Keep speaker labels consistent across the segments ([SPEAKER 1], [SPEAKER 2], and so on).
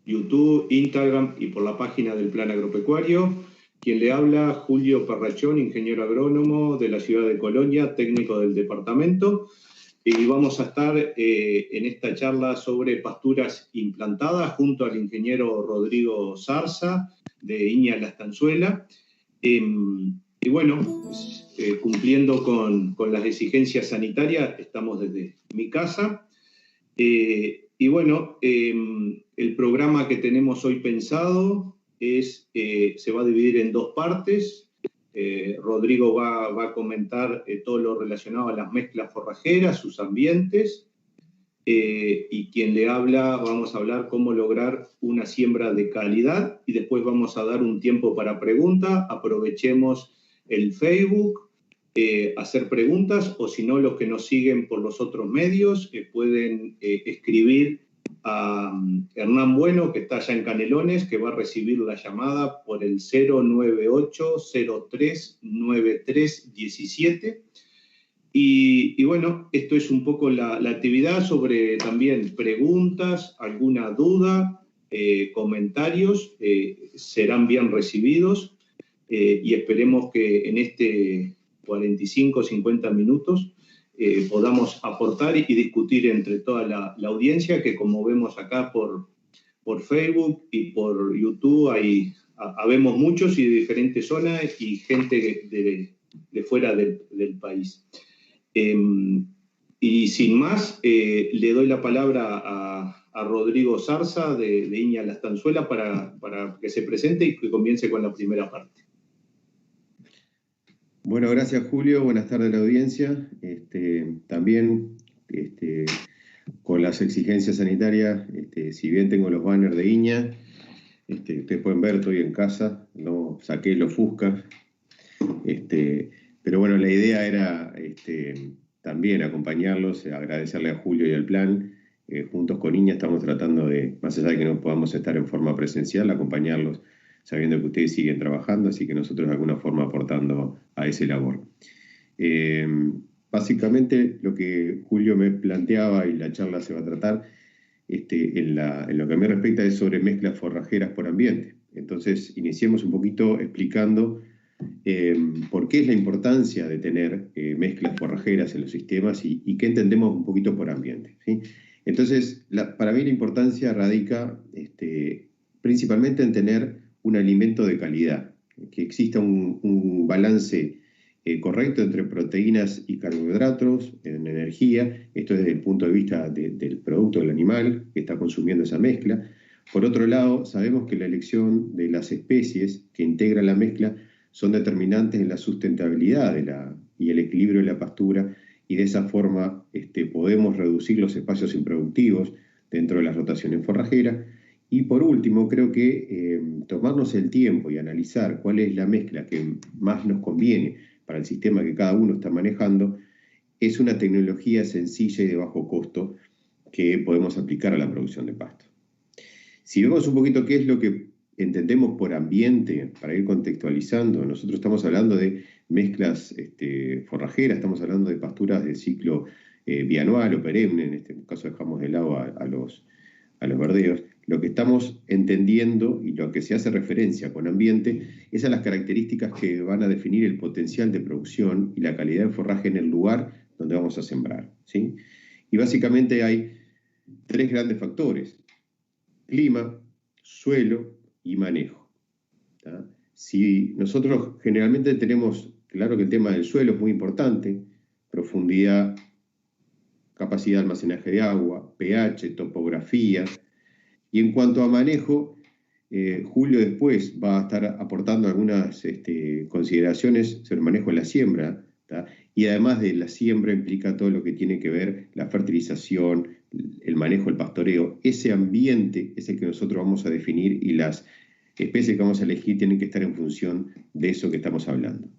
[SPEAKER 1] YouTube, Instagram y por la página del Plan Agropecuario. Quien le habla, Julio Parrachón, ingeniero agrónomo de la ciudad de Colonia, técnico del departamento. Y vamos a estar en esta charla sobre pasturas implantadas junto al ingeniero Rodrigo Zarza de Iña La Estanzuela. Y bueno, cumpliendo con las exigencias sanitarias, estamos desde mi casa. Y bueno, el programa que tenemos hoy pensado se va a dividir en dos partes. Rodrigo va a comentar todo lo relacionado a las mezclas forrajeras, sus ambientes, y quien le habla, vamos a hablar cómo lograr una siembra de calidad, y después vamos a dar un tiempo para preguntas. Aprovechemos el Facebook, hacer preguntas, o si no, los que nos siguen por los otros medios pueden escribir a Hernán Bueno, que está allá en Canelones, que va a recibir la llamada por el 098-03-9317. Y bueno, esto es un poco la actividad sobre también preguntas, alguna duda, comentarios, serán bien recibidos, y esperemos que en este 45-50 minutos podamos aportar y discutir entre toda la audiencia, que como vemos acá por Facebook y por YouTube, habemos muchos y de diferentes zonas y gente de fuera del país. Y sin más, le doy la palabra a Rodrigo Zarza de Iña La Estanzuela para que se presente y que comience con la primera parte.
[SPEAKER 2] Bueno, gracias Julio, buenas tardes a la audiencia. También con las exigencias sanitarias, si bien tengo los banners de Iña, ustedes pueden ver, estoy en casa, no saqué los Fusca, pero bueno, la idea era también acompañarlos, agradecerle a Julio y al plan. Juntos con Iña estamos tratando de, más allá de que no podamos estar en forma presencial, acompañarlos sabiendo que ustedes siguen trabajando, así que nosotros de alguna forma aportando a ese labor. Básicamente lo que Julio me planteaba y la charla se va a tratar, en lo que a mí respecta, es sobre mezclas forrajeras por ambiente. Entonces iniciemos un poquito explicando por qué es la importancia de tener mezclas forrajeras en los sistemas y qué entendemos un poquito por ambiente, ¿sí? Entonces, para mí la importancia radica principalmente en tener un alimento de calidad, que exista un balance correcto entre proteínas y carbohidratos en energía. Esto desde el punto de vista del producto del animal que está consumiendo esa mezcla. Por otro lado, sabemos que la elección de las especies que integran la mezcla son determinantes en la sustentabilidad y el equilibrio de la pastura, y de esa forma podemos reducir los espacios improductivos dentro de las rotaciones forrajeras. Y por último, creo que tomarnos el tiempo y analizar cuál es la mezcla que más nos conviene para el sistema que cada uno está manejando es una tecnología sencilla y de bajo costo que podemos aplicar a la producción de pasto. Si vemos un poquito qué es lo que entendemos por ambiente, para ir contextualizando, nosotros estamos hablando de mezclas forrajeras, estamos hablando de pasturas de ciclo bianual o perenne, en este caso dejamos de lado a los verdeos. Lo que estamos entendiendo y lo que se hace referencia con ambiente es a las características que van a definir el potencial de producción y la calidad de forraje en el lugar donde vamos a sembrar, ¿sí? Y básicamente hay tres grandes factores: clima, suelo y manejo, ¿tá? Si nosotros generalmente tenemos claro que el tema del suelo es muy importante, profundidad, capacidad de almacenaje de agua, pH, topografía. Y en cuanto a manejo, Julio después va a estar aportando algunas consideraciones sobre el manejo de la siembra, ¿tá? Y además de la siembra implica todo lo que tiene que ver la fertilización, el manejo, el pastoreo. Ese ambiente es el que nosotros vamos a definir, y las especies que vamos a elegir tienen que estar en función de eso que estamos hablando.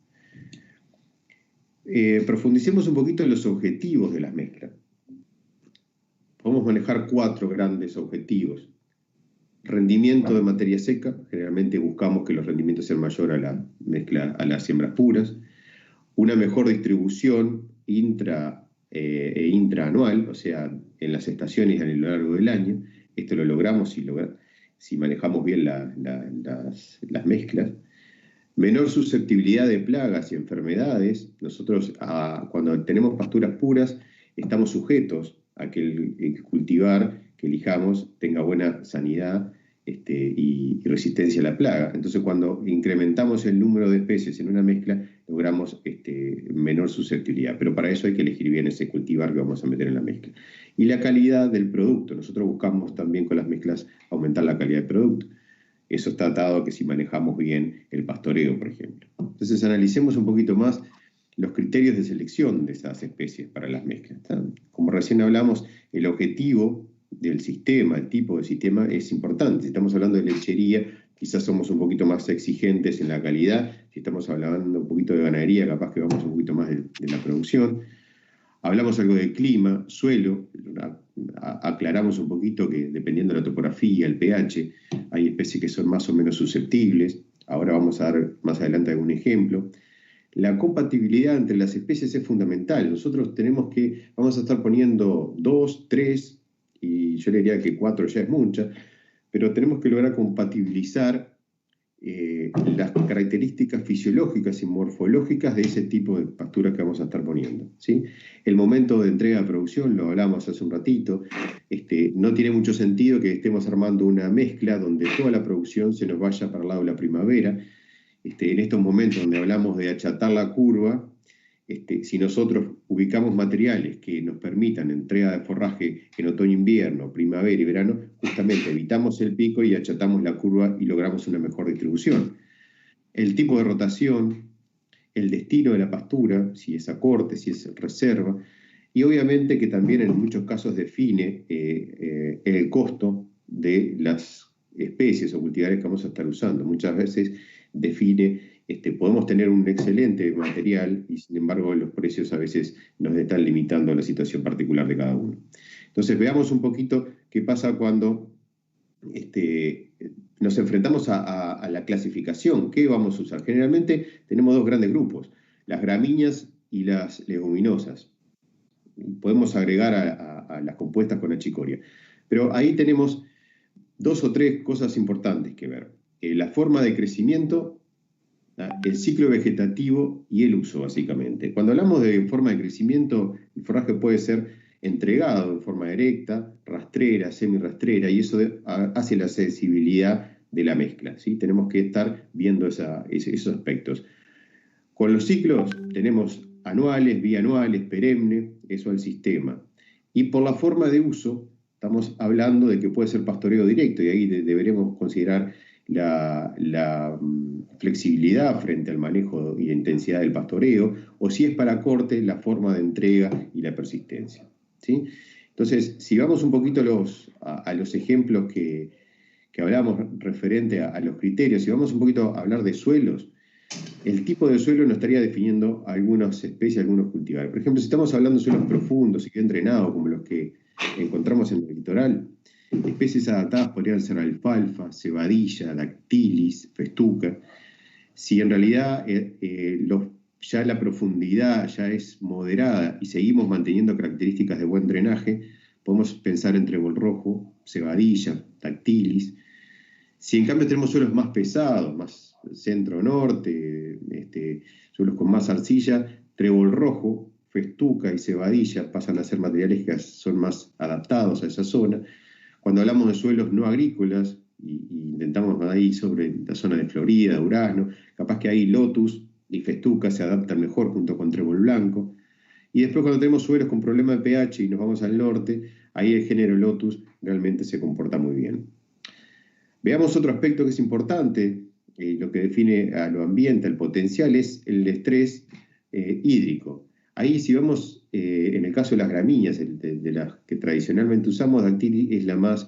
[SPEAKER 2] Profundicemos un poquito en los objetivos de las mezclas. Podemos manejar 4 grandes objetivos. Rendimiento de materia seca, generalmente buscamos que los rendimientos sean mayores a las siembras puras. Una mejor distribución intraanual, o sea, en las estaciones a lo largo del año. Esto lo logramos si manejamos bien las mezclas. Menor susceptibilidad de plagas y enfermedades. Nosotros, cuando tenemos pasturas puras, estamos sujetos a que el cultivar que elijamos tenga buena sanidad y resistencia a la plaga. Entonces, cuando incrementamos el número de especies en una mezcla, logramos menor susceptibilidad. Pero para eso hay que elegir bien ese cultivar que vamos a meter en la mezcla. Y la calidad del producto. Nosotros buscamos también con las mezclas aumentar la calidad del producto. Eso está atado a que si manejamos bien el pastoreo, por ejemplo. Entonces, analicemos un poquito más los criterios de selección de esas especies para las mezclas. Como recién hablamos, el objetivo del sistema, el tipo de sistema es importante. Si estamos hablando de lechería, quizás somos un poquito más exigentes en la calidad. Si estamos hablando un poquito de ganadería, capaz que vamos un poquito más de la producción. Hablamos algo de clima, suelo, aclaramos un poquito que dependiendo de la topografía, el pH, hay especies que son más o menos susceptibles. Ahora vamos a dar más adelante algún ejemplo. La compatibilidad entre las especies es fundamental. Nosotros vamos a estar poniendo 2, 3, y yo le diría que 4 ya es mucha, pero tenemos que lograr compatibilizar las características fisiológicas y morfológicas de ese tipo de pasturas que vamos a estar poniendo, ¿sí? El momento de entrega de producción, lo hablamos hace un ratito, no tiene mucho sentido que estemos armando una mezcla donde toda la producción se nos vaya para el lado de la primavera. En estos momentos donde hablamos de achatar la curva, si nosotros ubicamos materiales que nos permitan entrega de forraje en otoño-invierno, primavera y verano, justamente evitamos el pico y achatamos la curva y logramos una mejor distribución. El tipo de rotación, el destino de la pastura, si es a corte, si es reserva, y obviamente que también en muchos casos define el costo de las especies o cultivares que vamos a estar usando. Muchas veces define, podemos tener un excelente material y sin embargo los precios a veces nos están limitando a la situación particular de cada uno. Entonces veamos un poquito qué pasa cuando nos enfrentamos a la clasificación. ¿Qué vamos a usar? Generalmente tenemos dos grandes grupos, las gramíneas y las leguminosas. Podemos agregar a las compuestas con achicoria. Pero ahí tenemos 2 o 3 cosas importantes que ver. La forma de crecimiento, el ciclo vegetativo y el uso, básicamente. Cuando hablamos de forma de crecimiento, el forraje puede ser entregado en forma directa, rastrera, semi-rastrera, y eso hace la accesibilidad de la mezcla, ¿sí? Tenemos que estar viendo esos aspectos. Con los ciclos tenemos anuales, bianuales, perenne, eso al sistema. Y por la forma de uso, estamos hablando de que puede ser pastoreo directo, y ahí deberemos considerar la flexibilidad frente al manejo y la intensidad del pastoreo, o si es para corte, la forma de entrega y la persistencia, ¿sí? Entonces, si vamos un poquito a los ejemplos que hablamos referente a los criterios, si vamos un poquito a hablar de suelos, el tipo de suelo nos estaría definiendo algunas especies, algunos cultivares. Por ejemplo, si estamos hablando de suelos profundos y bien drenados, como los que encontramos en el litoral, especies adaptadas podrían ser alfalfa, cebadilla, dactilis, festuca. Si en realidad ya la profundidad ya es moderada y seguimos manteniendo características de buen drenaje, podemos pensar en trébol rojo, cebadilla, dactilis. Si en cambio tenemos suelos más pesados, más centro-norte, suelos con más arcilla, trébol rojo, festuca y cebadilla pasan a ser materiales que son más adaptados a esa zona. Cuando hablamos de suelos no agrícolas, y intentamos ahí sobre la zona de Florida, Durazno, capaz que ahí lotus y festuca se adaptan mejor junto con trébol blanco. Y después cuando tenemos suelos con problema de pH y nos vamos al norte, ahí el género lotus realmente se comporta muy bien. Veamos otro aspecto que es importante, lo que define a lo ambiente, el potencial, es el estrés hídrico. Ahí si vamos, en el caso de las gramíneas, de las que tradicionalmente usamos, Dactylis es la más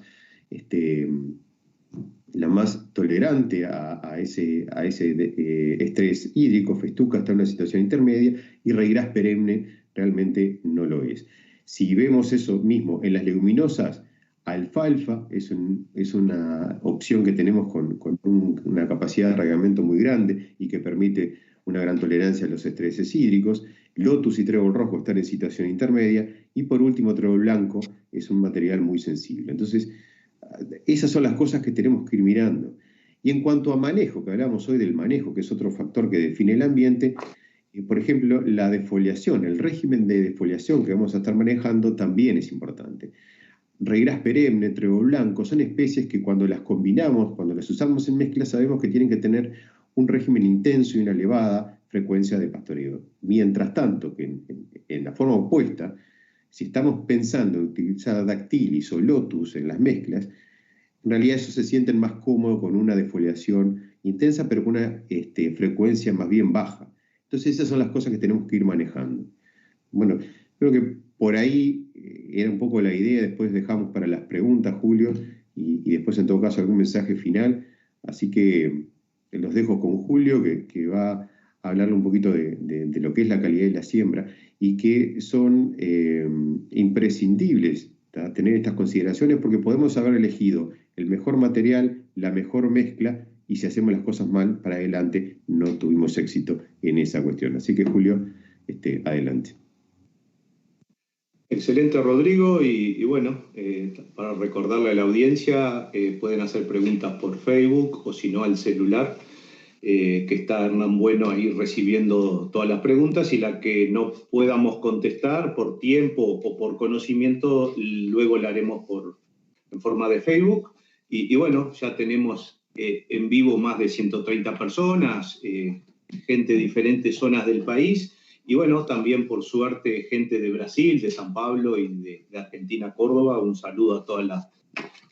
[SPEAKER 2] tolerante a ese estrés hídrico. Festuca está en una situación intermedia y Reigras perenne realmente no lo es. Si vemos eso mismo en las leguminosas, alfalfa es una opción que tenemos con una capacidad de arraigamiento muy grande y que permite una gran tolerancia a los estreses hídricos. Lotus y trébol rojo están en situación intermedia. Y por último, trébol blanco es un material muy sensible. Entonces, esas son las cosas que tenemos que ir mirando. Y en cuanto a manejo, que hablamos hoy del manejo, que es otro factor que define el ambiente, por ejemplo, la defoliación, el régimen de defoliación que vamos a estar manejando también es importante. Reirás perenne, trébol blanco, son especies que cuando las combinamos, cuando las usamos en mezcla, sabemos que tienen que tener un régimen intenso y una elevada frecuencia de pastoreo. Mientras tanto, que en la forma opuesta, si estamos pensando en utilizar dactilis o lotus en las mezclas, en realidad ellos se sienten más cómodos con una defoliación intensa, pero con una frecuencia más bien baja. Entonces esas son las cosas que tenemos que ir manejando. Bueno, creo que por ahí era un poco la idea, después dejamos para las preguntas, Julio, y después en todo caso algún mensaje final. Así que los dejo con Julio, que va a hablarle un poquito de lo que es la calidad de la siembra y que son imprescindibles tener estas consideraciones porque podemos haber elegido el mejor material, la mejor mezcla, y si hacemos las cosas mal para adelante no tuvimos éxito en esa cuestión. Así que Julio, adelante.
[SPEAKER 1] Excelente, Rodrigo, y bueno, para recordarle a la audiencia, pueden hacer preguntas por Facebook o si no al celular, que está Hernán Bueno ahí recibiendo todas las preguntas, y la que no podamos contestar por tiempo o por conocimiento, luego la haremos en forma de Facebook. Y bueno, ya tenemos en vivo más de 130 personas, gente de diferentes zonas del país. Y bueno, también por suerte gente de Brasil, de San Pablo y de Argentina, Córdoba. Un saludo a toda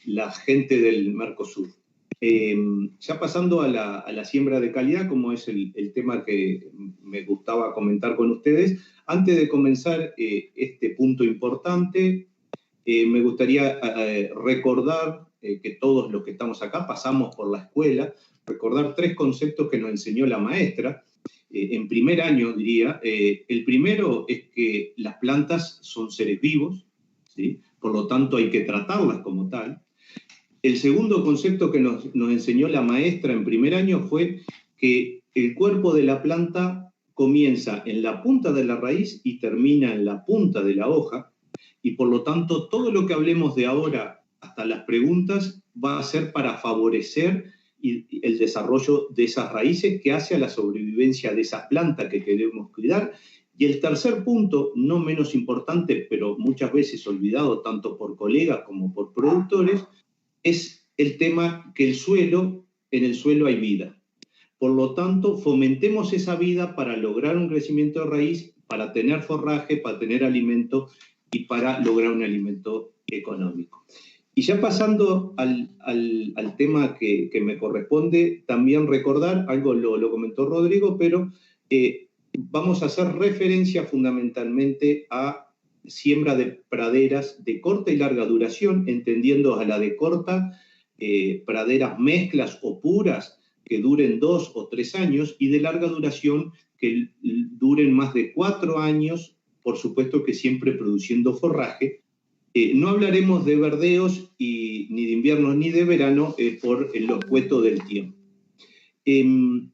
[SPEAKER 1] la gente del Mercosur. Ya pasando a la siembra de calidad, como es el tema que me gustaba comentar con ustedes, antes de comenzar este punto importante, me gustaría recordar que todos los que estamos acá pasamos por la escuela, recordar 3 conceptos que nos enseñó la maestra. En primer año, diría, el primero es que las plantas son seres vivos, ¿sí? Por lo tanto hay que tratarlas como tal. El segundo concepto que nos enseñó la maestra en primer año fue que el cuerpo de la planta comienza en la punta de la raíz y termina en la punta de la hoja, y por lo tanto todo lo que hablemos de ahora hasta las preguntas va a ser para favorecer el desarrollo de esas raíces que hace a la sobrevivencia de esa planta que queremos cuidar. Y el tercer punto, no menos importante, pero muchas veces olvidado tanto por colegas como por productores, es el tema que en el suelo hay vida. Por lo tanto, fomentemos esa vida para lograr un crecimiento de raíz, para tener forraje, para tener alimento y para lograr un alimento económico. Y ya pasando al tema que me corresponde, también recordar, algo lo comentó Rodrigo, pero vamos a hacer referencia fundamentalmente a siembra de praderas de corta y larga duración, entendiendo a la de corta, praderas mezclas o puras que duren 2 o 3 años, y de larga duración que duren más de 4 años, por supuesto que siempre produciendo forraje. No hablaremos de verdeos ni de invierno ni de verano por lo cueto del tiempo. Y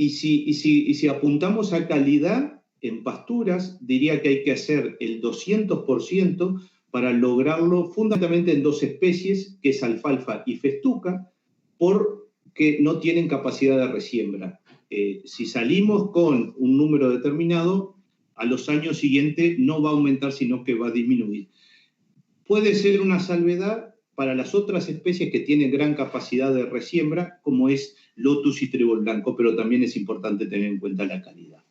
[SPEAKER 1] si apuntamos a calidad en pasturas, diría que hay que hacer el 200% para lograrlo fundamentalmente en 2 especies, que es alfalfa y festuca, porque no tienen capacidad de resiembra. Si salimos con un número determinado, a los años siguientes no va a aumentar, sino que va a disminuir. Puede ser una salvedad para las otras especies que tienen gran capacidad de resiembra, como es lotus y trébol blanco, pero también es importante tener en cuenta la calidad.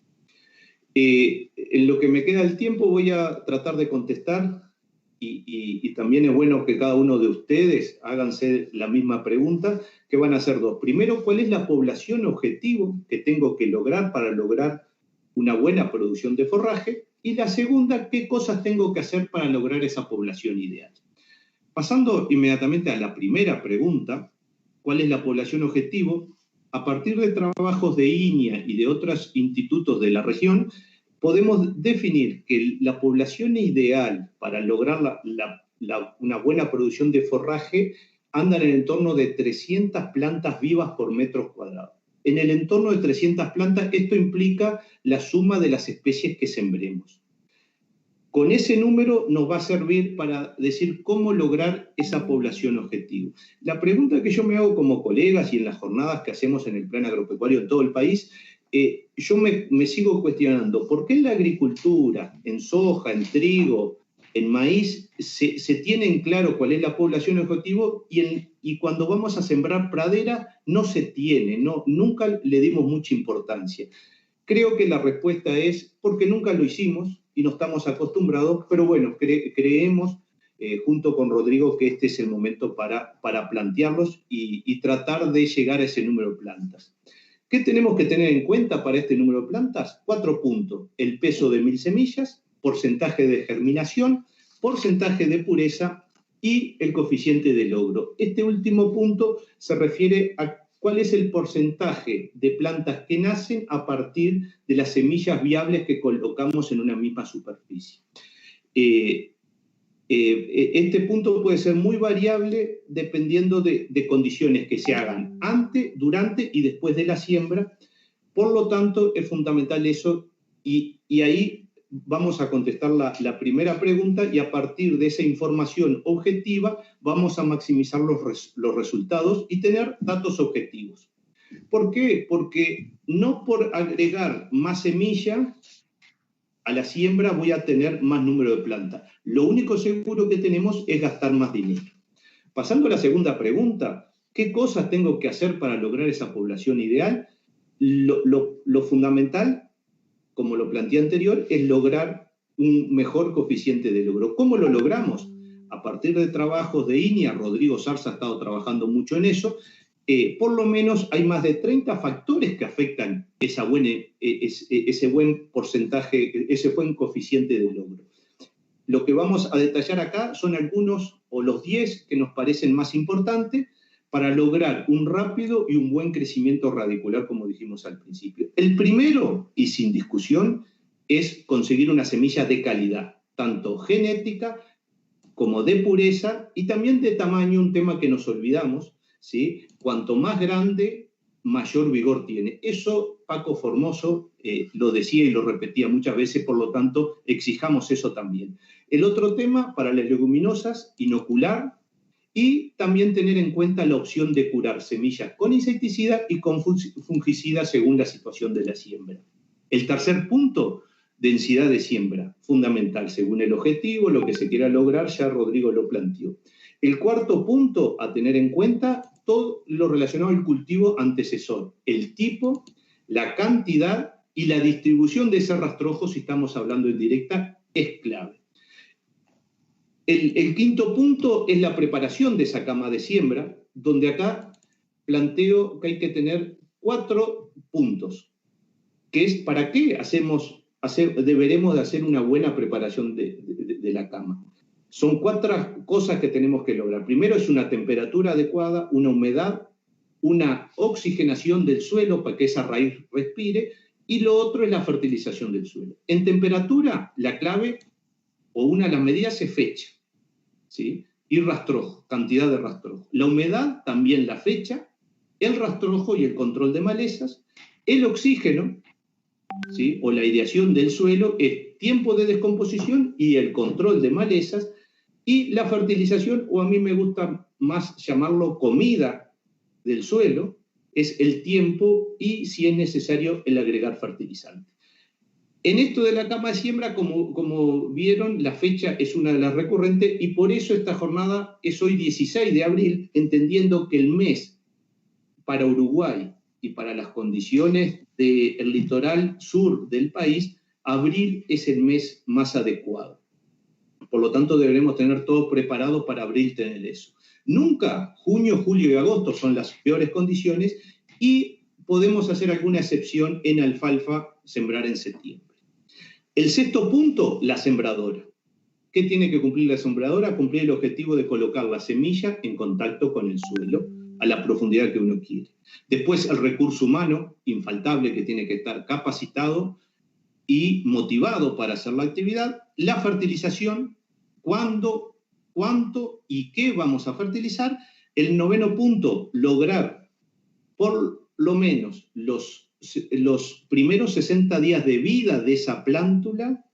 [SPEAKER 1] En lo que me queda del tiempo voy a tratar de contestar, y también es bueno que cada uno de ustedes háganse la misma pregunta, que van a ser 2. Primero, ¿cuál es la población objetivo que tengo que lograr para lograr una buena producción de forraje? Y la segunda, ¿qué cosas tengo que hacer para lograr esa población ideal? Pasando inmediatamente a la primera pregunta, ¿cuál es la población objetivo? A partir de trabajos de INIA y de otros institutos de la región, podemos definir que la población ideal para lograr una buena producción de forraje anda en el entorno de 300 plantas vivas por metro cuadrado. En el entorno de 300 plantas, esto implica la suma de las especies que sembremos. Con ese número nos va a servir para decir cómo lograr esa población objetivo. La pregunta que yo me hago como colegas y en las jornadas que hacemos en el plan agropecuario en todo el país, yo me sigo cuestionando, ¿por qué en la agricultura, en soja, en trigo, en maíz, se tiene en claro cuál es la población objetivo y cuando vamos a sembrar pradera no se tiene, nunca le dimos mucha importancia? Creo que la respuesta es porque nunca lo hicimos y no estamos acostumbrados, pero bueno, creemos junto con Rodrigo que este es el momento para plantearlos y tratar de llegar a ese número de plantas. ¿Qué tenemos que tener en cuenta para este número de plantas? 4 puntos. El peso de 1000 semillas, porcentaje de germinación, porcentaje de pureza y el coeficiente de logro. Este último punto se refiere a cuál es el porcentaje de plantas que nacen a partir de las semillas viables que colocamos en una misma superficie. Este punto puede ser muy variable dependiendo de condiciones que se hagan antes, durante y después de la siembra. Por lo tanto, es fundamental eso y ahí vamos a contestar la primera pregunta y a partir de esa información objetiva vamos a maximizar los resultados y tener datos objetivos. ¿Por qué? Porque no por agregar más semilla a la siembra voy a tener más número de plantas. Lo único seguro que tenemos es gastar más dinero. Pasando a la segunda pregunta, ¿qué cosas tengo que hacer para lograr esa población ideal? Lo fundamental, como lo planteé anterior, es lograr un mejor coeficiente de logro. ¿Cómo lo logramos? A partir de trabajos de INIA, Rodrigo Zarza ha estado trabajando mucho en eso, por lo menos hay más de 30 factores que afectan ese buen porcentaje, ese buen coeficiente de logro. Lo que vamos a detallar acá son algunos o los 10 que nos parecen más importantes para lograr un rápido y un buen crecimiento radicular, como dijimos al principio. El primero, y sin discusión, es conseguir una semilla de calidad, tanto genética como de pureza y también de tamaño, un tema que nos olvidamos, ¿sí? Cuanto más grande, mayor vigor tiene. Eso Paco Formoso lo decía y lo repetía muchas veces, por lo tanto, exijamos eso también. El otro tema, para las leguminosas, inocular y también tener en cuenta la opción de curar semillas con insecticida y con fungicida según la situación de la siembra. El tercer punto, densidad de siembra, fundamental, según el objetivo, lo que se quiera lograr, ya Rodrigo lo planteó. El cuarto punto a tener en cuenta, todo lo relacionado al cultivo antecesor, el tipo, la cantidad y la distribución de ese rastrojo, si estamos hablando en directa, es clave. El quinto punto es la preparación de esa cama de siembra, donde acá planteo que hay que tener 4 puntos, que es para qué deberemos de hacer una buena preparación de la cama. Son 4 cosas que tenemos que lograr. Primero es una temperatura adecuada, una humedad, una oxigenación del suelo para que esa raíz respire, y lo otro es la fertilización del suelo. En temperatura, la clave o una de las medidas es fecha, ¿sí? Y rastrojo, cantidad de rastrojo. La humedad, también la fecha, el rastrojo y el control de malezas. El oxígeno, ¿sí? O la aireación del suelo es tiempo de descomposición y el control de malezas. Y la fertilización, o a mí me gusta más llamarlo comida del suelo, es el tiempo y, si es necesario, el agregar fertilizante. En esto de la cama de siembra, como vieron, la fecha es una de las recurrentes y por eso esta jornada es hoy 16 de abril, entendiendo que el mes para Uruguay y para las condiciones del litoral sur del país, abril es el mes más adecuado. Por lo tanto, deberemos tener todo preparado para abril tener eso. Nunca junio, julio y agosto son las peores condiciones y podemos hacer alguna excepción en alfalfa, sembrar en septiembre. El sexto punto, la sembradora. ¿Qué tiene que cumplir la sembradora? Cumplir el objetivo de colocar la semilla en contacto con el suelo a la profundidad que uno quiere. Después, el recurso humano, infaltable, que tiene que estar capacitado y motivado para hacer la actividad. La fertilización, cuándo, cuánto y qué vamos a fertilizar. El noveno punto, lograr por lo menos los primeros 60 días de vida de esa plántula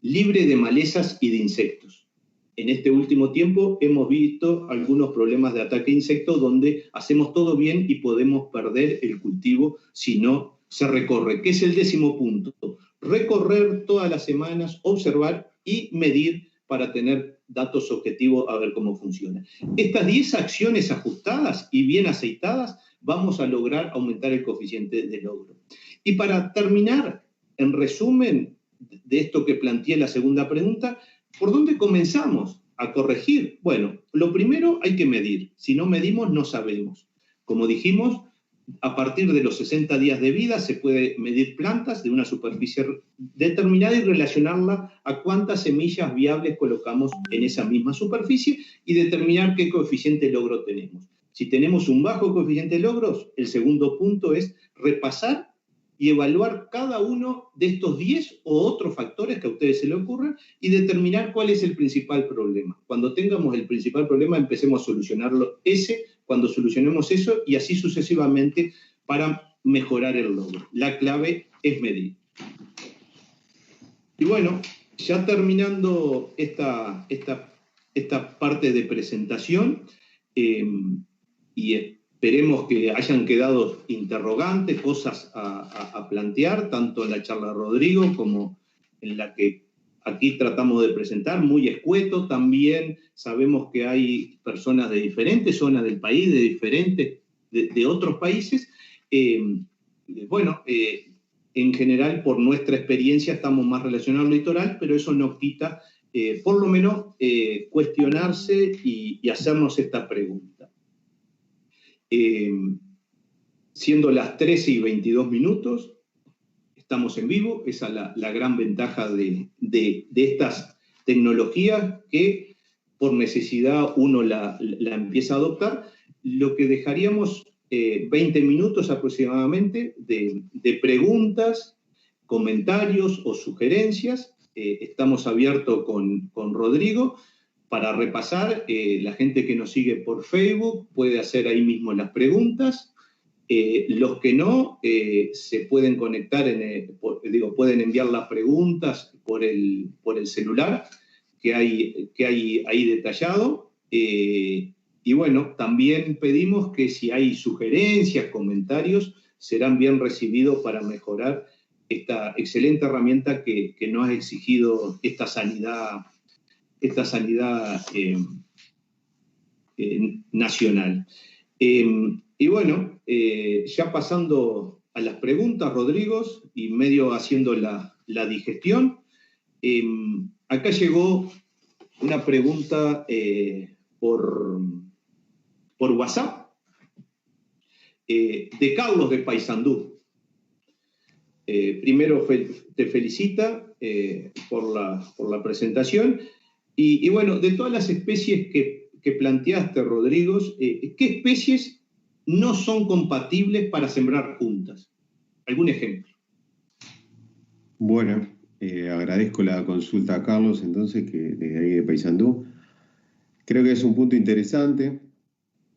[SPEAKER 1] libre de malezas y de insectos. En este último tiempo hemos visto algunos problemas de ataque de insectos donde hacemos todo bien y podemos perder el cultivo si no se recorre, que es el 10º punto. Recorrer todas las semanas, observar y medir para tener datos objetivos a ver cómo funciona. Estas 10 acciones ajustadas y bien aceitadas vamos a lograr aumentar el coeficiente de logro. Y para terminar, en resumen de esto que planteé en la segunda pregunta, ¿por dónde comenzamos a corregir? Bueno, lo primero hay que medir. Si no medimos, no sabemos. Como dijimos, a partir de los 60 días de vida se puede medir plantas de una superficie determinada y relacionarla a cuántas semillas viables colocamos en esa misma superficie y determinar qué coeficiente de logro tenemos. Si tenemos un bajo coeficiente de logros, el segundo punto es repasar y evaluar cada uno de estos 10 o otros factores que a ustedes se les ocurran y determinar cuál es el principal problema. Cuando tengamos el principal problema, empecemos a solucionarlo cuando solucionemos eso y así sucesivamente para mejorar el logro. La clave es medir. Y bueno, ya terminando esta parte de presentación, y esperemos que hayan quedado interrogantes, cosas a plantear, tanto en la charla de Rodrigo como en la que aquí tratamos de presentar, muy escueto. También sabemos que hay personas de diferentes zonas del país, de otros países. En general, por nuestra experiencia, estamos más relacionados al litoral, pero eso no quita, por lo menos, cuestionarse y hacernos esta pregunta. Siendo las 13:22, estamos en vivo. Esa es la gran ventaja de estas tecnologías que por necesidad uno la empieza a adoptar. Lo que dejaríamos 20 minutos aproximadamente de preguntas, comentarios o sugerencias. Estamos abiertos con Rodrigo para repasar. La gente que nos sigue por Facebook puede hacer ahí mismo las preguntas. Los que no, se pueden conectar, pueden enviar las preguntas por el celular que hay ahí detallado. Y bueno, también pedimos que si hay sugerencias, comentarios, serán bien recibidos para mejorar esta excelente herramienta que nos ha exigido esta sanidad nacional. Y bueno, ya pasando a las preguntas, Rodrigo, y medio haciendo la digestión, acá llegó una pregunta por WhatsApp de Carlos de Paysandú. Primero te felicita por la presentación y bueno, de todas las especies que planteaste, Rodrigo, ¿qué especies no son compatibles para sembrar juntas? ¿Algún ejemplo?
[SPEAKER 2] Bueno, agradezco la consulta a Carlos, entonces, que desde ahí de Paysandú. Creo que es un punto interesante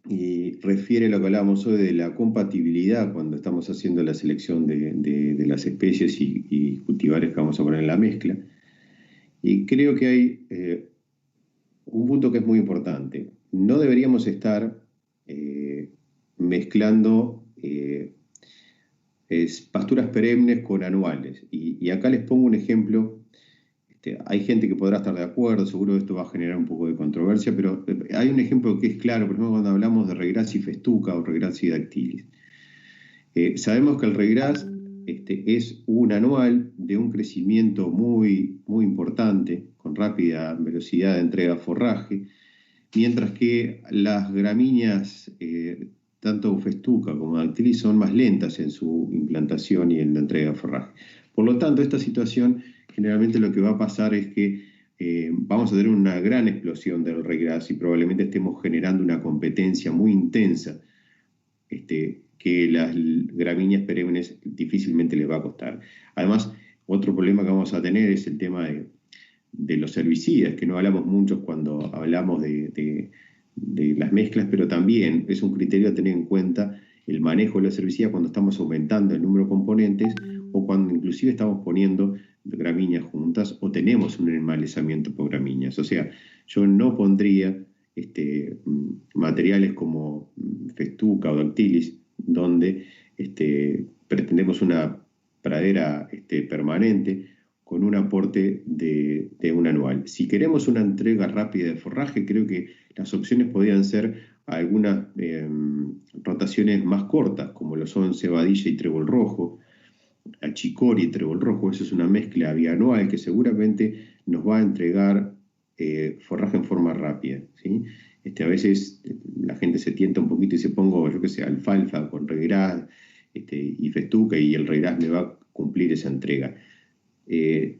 [SPEAKER 2] y refiere a lo que hablábamos hoy de la compatibilidad cuando estamos haciendo la selección de las especies y cultivares que vamos a poner en la mezcla. Y creo que hay un punto que es muy importante. No deberíamos estar mezclando pasturas perennes con anuales. Y acá les pongo un ejemplo. Hay gente que podrá estar de acuerdo, seguro esto va a generar un poco de controversia, pero hay un ejemplo que es claro, por ejemplo, cuando hablamos de Regracia festuca o Regracia dactylis. Sabemos que el regras es un anual de un crecimiento muy, muy importante, con rápida velocidad de entrega de forraje, mientras que las gramíneas, tanto festuca como dactylis, son más lentas en su implantación y en la entrega de forraje. Por lo tanto, esta situación generalmente lo que va a pasar es que vamos a tener una gran explosión del regras y probablemente estemos generando una competencia muy intensa que las gramíneas perennes difícilmente les va a costar. Además, otro problema que vamos a tener es el tema de los herbicidas, que no hablamos mucho cuando hablamos de las mezclas, pero también es un criterio a tener en cuenta el manejo de los herbicidas cuando estamos aumentando el número de componentes o cuando inclusive estamos poniendo gramíneas juntas o tenemos un enmalezamiento por gramíneas. O sea, yo no pondría materiales como festuca o dactilis, donde pretendemos una pradera permanente con un aporte de un anual. Si queremos una entrega rápida de forraje, creo que las opciones podrían ser algunas rotaciones más cortas, como lo son cebadilla y trébol rojo, achicori y trébol rojo. Eso es una mezcla bianual que seguramente nos va a entregar forraje en forma rápida, ¿sí? A veces la gente se tienta un poquito y se pongo, yo qué sé, alfalfa con regras y festuca, y el regras me va a cumplir esa entrega.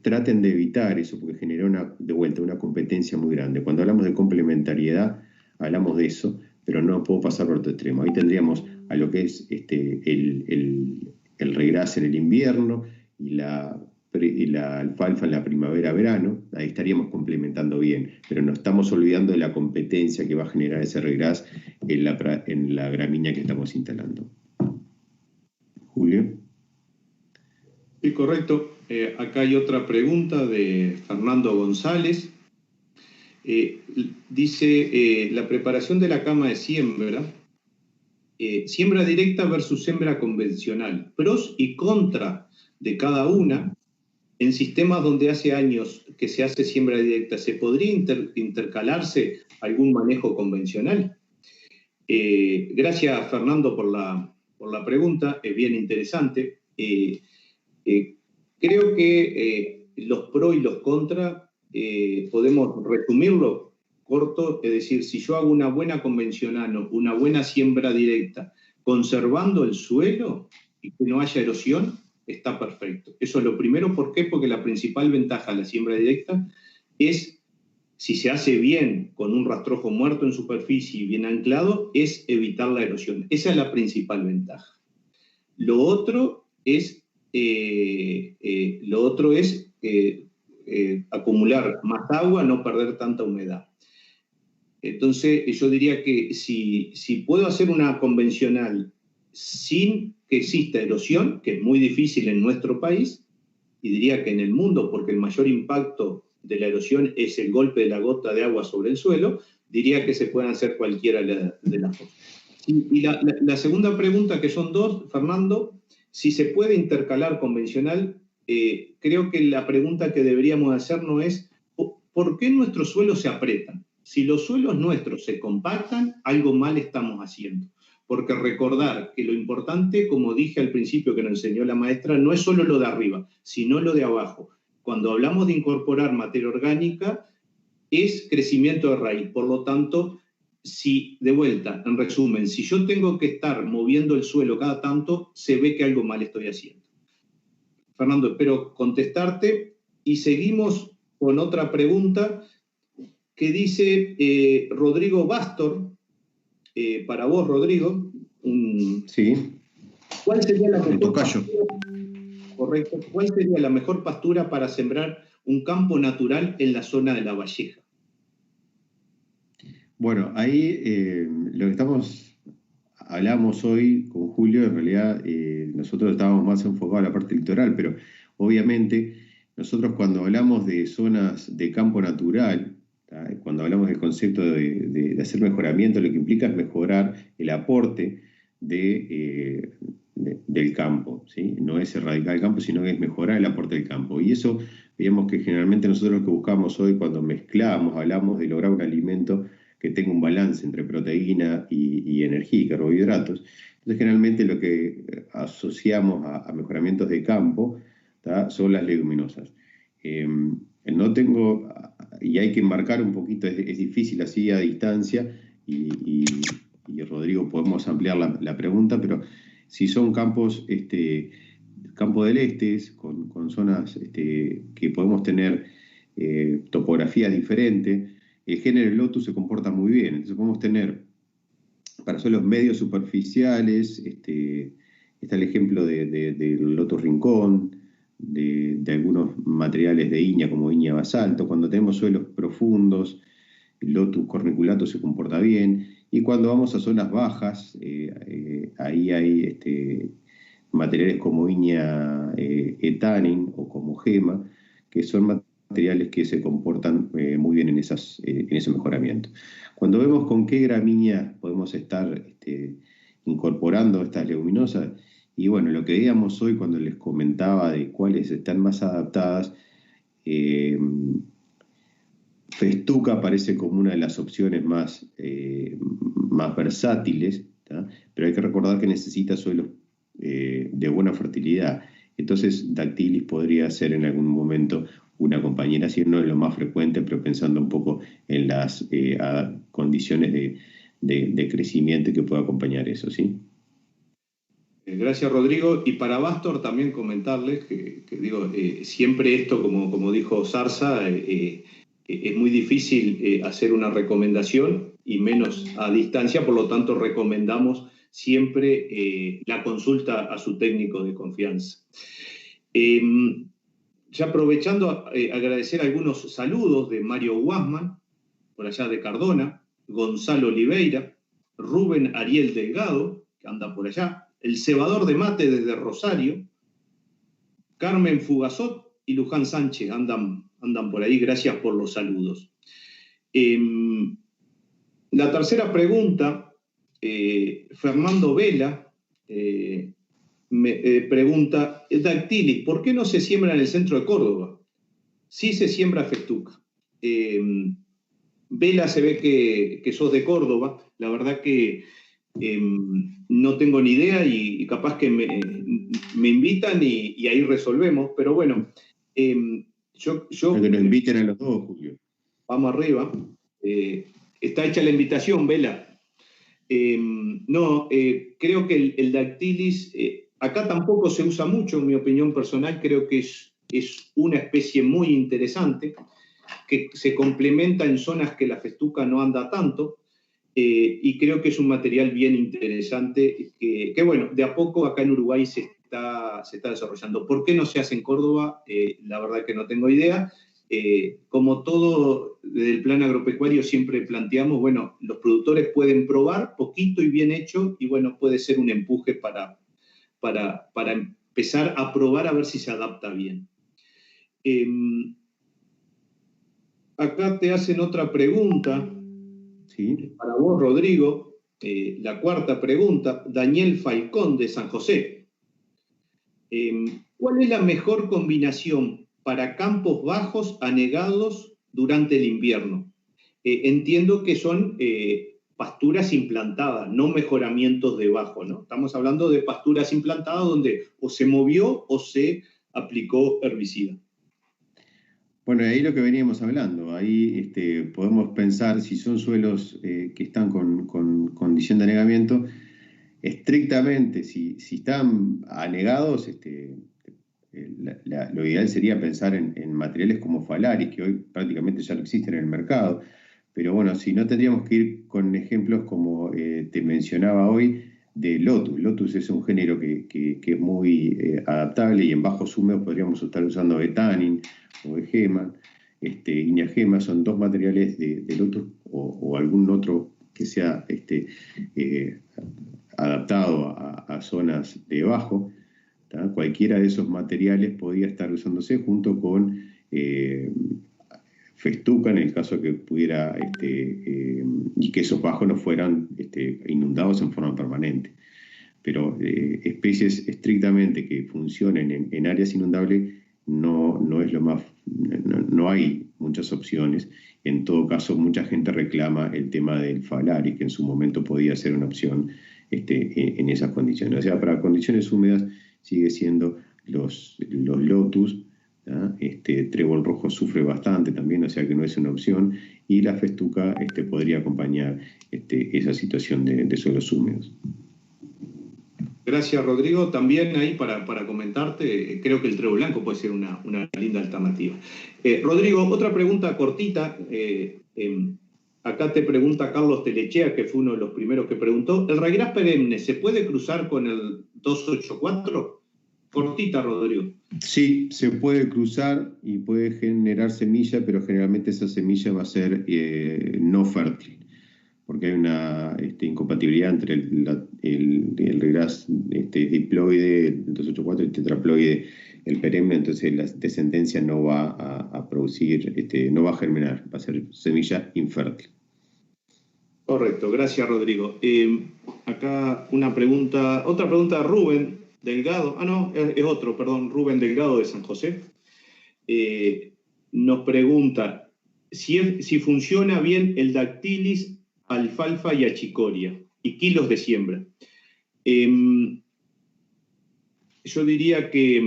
[SPEAKER 2] Traten de evitar eso porque genera de vuelta una competencia muy grande. Cuando hablamos de complementariedad, hablamos de eso, pero no puedo pasar por otro extremo. Ahí tendríamos a lo que es el regras en el invierno y la alfalfa en la primavera-verano. Ahí estaríamos complementando bien, pero no estamos olvidando de la competencia que va a generar ese regras en la gramínea que estamos instalando. Julio.
[SPEAKER 1] Sí, correcto. Acá hay otra pregunta de Fernando González. Dice, la preparación de la cama de siembra, siembra directa versus siembra convencional, pros y contra de cada una. En sistemas donde hace años que se hace siembra directa, ¿se podría intercalarse algún manejo convencional? Gracias, Fernando, por la pregunta, es bien interesante. Creo que los pros y los contras podemos resumirlo corto, es decir, si yo hago una buena convencional o una buena siembra directa, conservando el suelo y que no haya erosión, está perfecto. Eso es lo primero. ¿Por qué? Porque la principal ventaja de la siembra directa es, si se hace bien con un rastrojo muerto en superficie y bien anclado, es evitar la erosión. Esa es la principal ventaja. Lo otro es acumular más agua, no perder tanta humedad. Entonces, yo diría que si puedo hacer una convencional sin que exista erosión, que es muy difícil en nuestro país, y diría que en el mundo, porque el mayor impacto de la erosión es el golpe de la gota de agua sobre el suelo, diría que se pueden hacer cualquiera de las dos. Y la segunda pregunta, que son dos, Fernando, si se puede intercalar convencional, creo que la pregunta que deberíamos hacernos es, ¿por qué nuestros suelos se aprietan? Si los suelos nuestros se compactan, algo mal estamos haciendo. Porque recordar que lo importante, como dije al principio que nos enseñó la maestra, no es solo lo de arriba, sino lo de abajo. Cuando hablamos de incorporar materia orgánica, es crecimiento de raíz. Por lo tanto, si, de vuelta, en resumen, si yo tengo que estar moviendo el suelo cada tanto, se ve que algo mal estoy haciendo. Fernando, espero contestarte. Y seguimos con otra pregunta que dice Rodrigo Bastor, para vos, Rodrigo.
[SPEAKER 2] Sí.
[SPEAKER 1] ¿Cuál sería la mejor pastura? Correcto. ¿Cuál sería la mejor pastura para sembrar un campo natural en la zona de La Valleja?
[SPEAKER 2] Bueno, ahí lo que hablamos hoy con Julio, en realidad nosotros estábamos más enfocados a la parte litoral, pero obviamente nosotros cuando hablamos de zonas de campo natural, cuando hablamos del concepto de hacer mejoramiento, lo que implica es mejorar el aporte del campo, ¿sí? No es erradicar el campo, sino que es mejorar el aporte del campo. Y eso, digamos que generalmente nosotros lo que buscamos hoy cuando mezclamos, hablamos de lograr un alimento que tenga un balance entre proteína y energía y carbohidratos. Entonces, generalmente lo que asociamos a mejoramientos de campo, ¿tá? Son las leguminosas. No tengo, y hay que enmarcar un poquito, es difícil así a distancia, y Rodrigo, podemos ampliar la pregunta, pero si son campos, campo del este, con zonas que podemos tener topografías diferentes, el género Lotus se comporta muy bien. Entonces podemos tener para suelos medios superficiales, está el ejemplo del Lotus Rincón, de algunos materiales de íñea como íñea basalto. Cuando tenemos suelos profundos, el Lotus corniculato se comporta bien. Y cuando vamos a zonas bajas, ahí hay materiales como Inia etanin o como gema, que son materiales que se comportan muy bien en ese mejoramiento. Cuando vemos con qué gramínea podemos estar incorporando estas leguminosas, y bueno, lo que veíamos hoy cuando les comentaba de cuáles están más adaptadas, festuca parece como una de las opciones más versátiles, ¿tá? Pero hay que recordar que necesita suelos de buena fertilidad. Entonces, Dactylis podría ser en algún momento una compañera, si no es lo más frecuente, pero pensando un poco en las condiciones de crecimiento que pueda acompañar eso, ¿sí?
[SPEAKER 1] Gracias, Rodrigo. Y para Bastor también comentarles que digo, siempre esto, como dijo Zarza, es muy difícil hacer una recomendación y menos a distancia, por lo tanto recomendamos siempre la consulta a su técnico de confianza. Ya aprovechando, agradecer algunos saludos de Mario Guasman, por allá de Cardona, Gonzalo Oliveira, Rubén Ariel Delgado, que anda por allá, el cebador de mate desde Rosario, Carmen Fugazot y Luján Sánchez andan por ahí. Gracias por los saludos. La tercera pregunta, Fernando Vela me pregunta, Dactylis, ¿por qué no se siembra en el centro de Córdoba? Sí se siembra festuca. Vela, se ve que sos de Córdoba. La verdad que no tengo ni idea y capaz que me invitan y ahí resolvemos. Pero bueno, yo
[SPEAKER 2] que nos inviten a los dos, Julio.
[SPEAKER 1] Vamos arriba. Está hecha la invitación, Vela. Creo que el Dactylis, acá tampoco se usa mucho, en mi opinión personal. Creo que es una especie muy interesante, que se complementa en zonas que la festuca no anda tanto, y creo que es un material bien interesante, que bueno, de a poco acá en Uruguay se está desarrollando. ¿Por qué no se hace en Córdoba? La verdad que no tengo idea. Como todo desde el plan agropecuario siempre planteamos, bueno, los productores pueden probar poquito y bien hecho, y bueno, puede ser un empuje para empezar a probar a ver si se adapta bien. Acá te hacen otra pregunta.
[SPEAKER 2] Sí.
[SPEAKER 1] Para vos, Rodrigo, la cuarta pregunta, Daniel Falcón de San José. ¿Cuál es la mejor combinación para campos bajos anegados durante el invierno? Entiendo que son pasturas implantadas, no mejoramientos de bajo, ¿no? Estamos hablando de pasturas implantadas donde o se movió o se aplicó herbicida.
[SPEAKER 2] Bueno, ahí lo que veníamos hablando, ahí podemos pensar si son suelos que están con condición de anegamiento, estrictamente, si están anegados, lo ideal sería pensar en materiales como Falaris, que hoy prácticamente ya no existen en el mercado. Pero bueno, si no, tendríamos que ir con ejemplos como te mencionaba hoy, de Lotus. Lotus es un género que es muy adaptable, y en bajos húmedos podríamos estar usando etanin o gema. Inia gema son dos materiales de Lotus o algún otro que sea adaptado a zonas de bajo. ¿tá? Cualquiera de esos materiales podía estar usándose junto con festuca, en el caso que pudiera, y que esos bajos no fueran inundados en forma permanente. Pero especies estrictamente que funcionen en áreas inundables no es lo más, no hay muchas opciones. En todo caso, mucha gente reclama el tema del Falaris, que en su momento podía ser una opción en esas condiciones. O sea, para condiciones húmedas sigue siendo los Lotus. Trébol rojo sufre bastante también, o sea que no es una opción, y la festuca podría acompañar esa situación de suelos húmedos.
[SPEAKER 1] Gracias, Rodrigo. También ahí para comentarte, creo que el trébol blanco puede ser una linda alternativa. Rodrigo, otra pregunta cortita. Acá te pregunta Carlos Telechea, que fue uno de los primeros que preguntó. ¿El raygras perenne se puede cruzar con el 284? Cortita, Rodrigo.
[SPEAKER 2] Sí, se puede cruzar y puede generar semilla, pero generalmente esa semilla va a ser no fértil. porque hay una incompatibilidad entre el regras diploide, el 284, el tetraploide, el perenne, entonces la descendencia no va a producir, no va a germinar, va a ser semilla infértil.
[SPEAKER 1] Correcto, gracias Rodrigo. Acá otra pregunta de Rubén Delgado, es otro, perdón, Rubén Delgado de San José. Nos pregunta si funciona bien el dactilis, alfalfa y achicoria, y kilos de siembra. Yo diría que,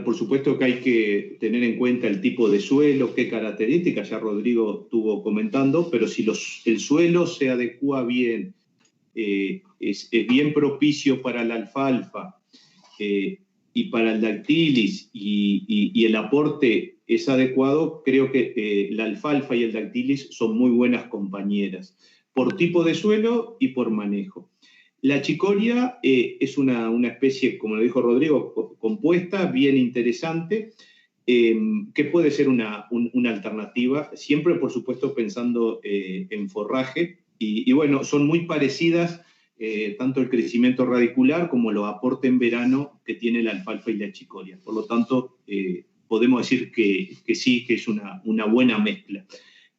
[SPEAKER 1] por supuesto que hay que tener en cuenta el tipo de suelo, qué características, ya Rodrigo estuvo comentando, pero si el suelo se adecua bien, es bien propicio para la alfalfa y para el dactilis y el aporte es adecuado, creo que la alfalfa y el dactilis son muy buenas compañeras, por tipo de suelo y por manejo. La achicoria es una especie, como lo dijo Rodrigo, compuesta, bien interesante, que puede ser una alternativa, siempre por supuesto pensando en forraje, y bueno, son muy parecidas tanto el crecimiento radicular como los aportes en verano que tiene la alfalfa y la achicoria. Por lo tanto, podemos decir que sí, que es una buena mezcla.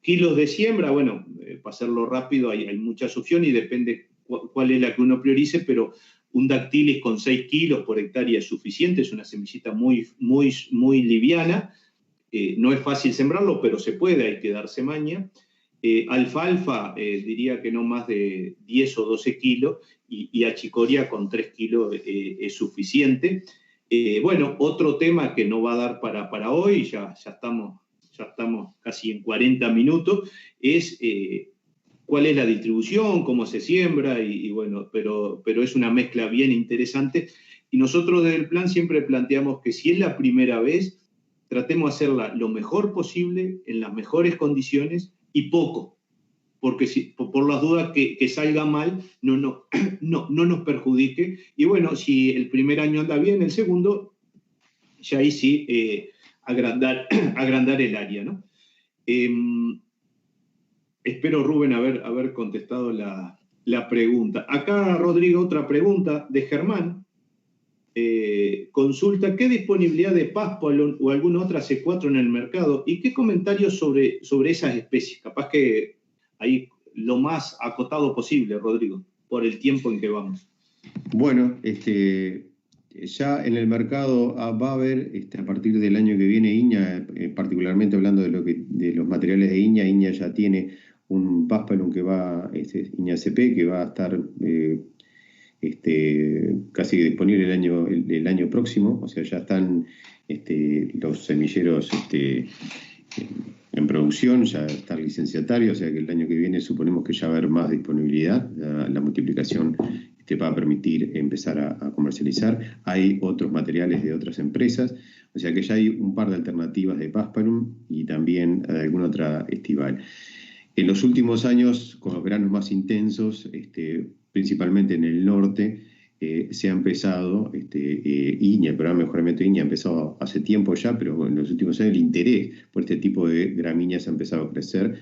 [SPEAKER 1] Kilos de siembra, bueno, para hacerlo rápido hay muchas opciones y depende cuál es la que uno priorice, pero un dactilis con 6 kilos por hectárea es suficiente, es una semillita muy liviana, no es fácil sembrarlo, pero se puede, hay que darse maña. Alfalfa, diría que no más de 10 o 12 kilos, y achicoria con 3 kilos es suficiente. Bueno, otro tema que no va a dar para hoy, ya estamos casi en 40 minutos, es cuál es la distribución, cómo se siembra, y bueno, pero es una mezcla bien interesante. Y nosotros desde el plan siempre planteamos que si es la primera vez, tratemos de hacerla lo mejor posible, en las mejores condiciones y poco, porque por las dudas que salga mal no nos perjudique. Y bueno, si el primer año anda bien, el segundo, ya ahí sí agrandar el área, ¿no? Espero, Rubén, haber contestado la pregunta. Acá, Rodrigo, otra pregunta de Germán. Consulta, ¿qué disponibilidad de Paspalum o alguna otra C4 en el mercado? ¿Y qué comentarios sobre esas especies? Capaz que ahí lo más acotado posible, Rodrigo, por el tiempo en que vamos.
[SPEAKER 2] Bueno, ya en el mercado va a haber, a partir del año que viene, INEA, particularmente hablando de los materiales de INEA, INEA ya tiene un Paspalum que va, INEA CP, que va a estar casi disponible el año próximo, o sea, ya están los semilleros en producción, ya está el licenciatario, o sea que el año que viene suponemos que ya va a haber más disponibilidad, la multiplicación va a permitir empezar a comercializar. Hay otros materiales de otras empresas, o sea que ya hay un par de alternativas de Paspalum y también alguna otra estival. En los últimos años, con los veranos más intensos, principalmente en el norte, se ha empezado, INEA, el programa de mejoramiento de INEA ha empezado hace tiempo ya, pero en los últimos años el interés por este tipo de gramíneas ha empezado a crecer.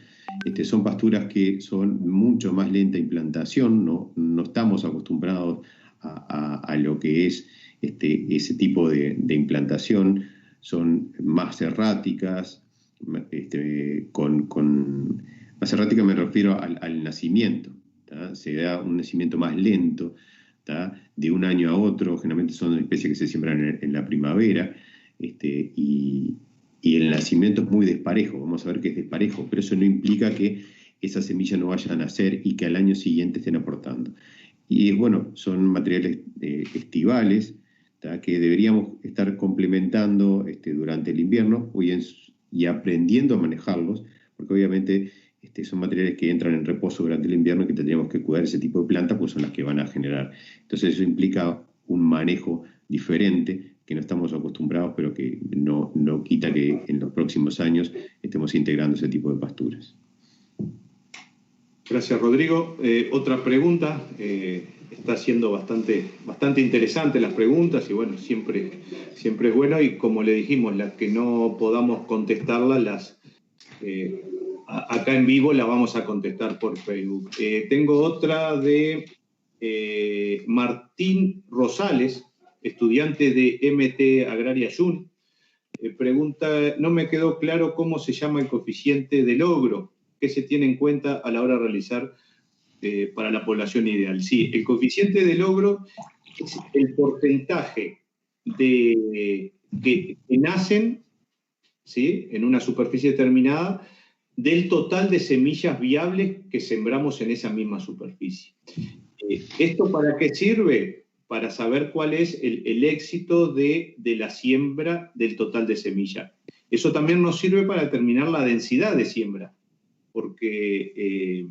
[SPEAKER 2] Son pasturas que son mucho más lenta implantación, no estamos acostumbrados a lo que es ese tipo de implantación, son más erráticas, más errática me refiero al nacimiento, ¿tá? Se da un nacimiento más lento, ¿tá? De un año a otro, generalmente son especies que se siembran en la primavera, y el nacimiento es muy desparejo, vamos a ver que es desparejo, pero eso no implica que esa semilla no vaya a nacer y que al año siguiente estén aportando. Y bueno, son materiales estivales, ¿tá? Que deberíamos estar complementando durante el invierno y aprendiendo a manejarlos, porque obviamente son materiales que entran en reposo durante el invierno y que tendríamos que cuidar ese tipo de plantas, pues son las que van a generar. Entonces eso implica un manejo diferente que no estamos acostumbrados, pero que no quita que en los próximos años estemos integrando ese tipo de pasturas.
[SPEAKER 1] Gracias, Rodrigo. Otra pregunta. Está siendo bastante interesante las preguntas y bueno, siempre es bueno, y como le dijimos, las que no podamos contestarlas, acá en vivo la vamos a contestar por Facebook. Tengo otra de Martín Rosales, estudiante de MT Agraria Jun. Pregunta, no me quedó claro cómo se llama el coeficiente de logro, qué se tiene en cuenta a la hora de realizar para la población ideal. Sí, el coeficiente de logro es el porcentaje de que nacen, ¿sí?, en una superficie determinada, del total de semillas viables que sembramos en esa misma superficie. ¿Esto para qué sirve? Para saber cuál es el éxito de la siembra del total de semilla. Eso también nos sirve para determinar la densidad de siembra, porque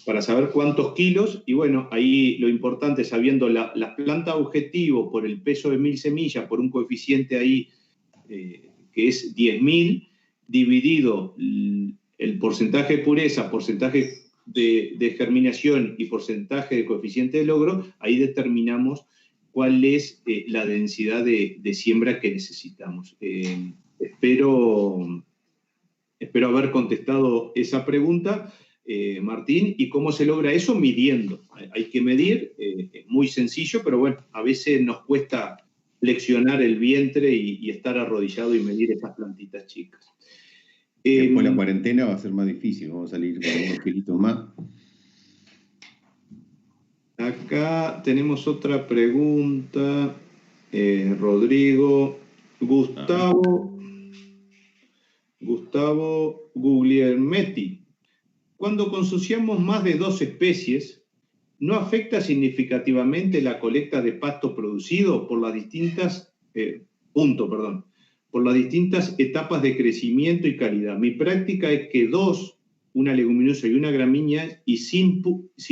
[SPEAKER 1] para saber cuántos kilos, y bueno, ahí lo importante, sabiendo la planta objetivo por el peso de 1000 semillas, por un coeficiente ahí que es 10.000, dividido el porcentaje de pureza, porcentaje de germinación y porcentaje de coeficiente de logro, ahí determinamos cuál es la densidad de siembra que necesitamos. Espero haber contestado esa pregunta, Martín. ¿Y cómo se logra eso? Midiendo. Hay que medir, es muy sencillo, pero bueno, a veces nos cuesta flexionar el vientre y estar arrodillado y medir esas plantitas chicas.
[SPEAKER 2] Después la cuarentena va a ser más difícil, vamos a salir con unos kilitos más.
[SPEAKER 1] Acá tenemos otra pregunta, Rodrigo. Gustavo Guglielmetti. Cuando consociamos más de 2 especies, ¿no afecta significativamente la colecta de pasto producido por las distintas, por las distintas etapas de crecimiento y calidad? Mi práctica es que 2, una leguminosa y una gramínea, y si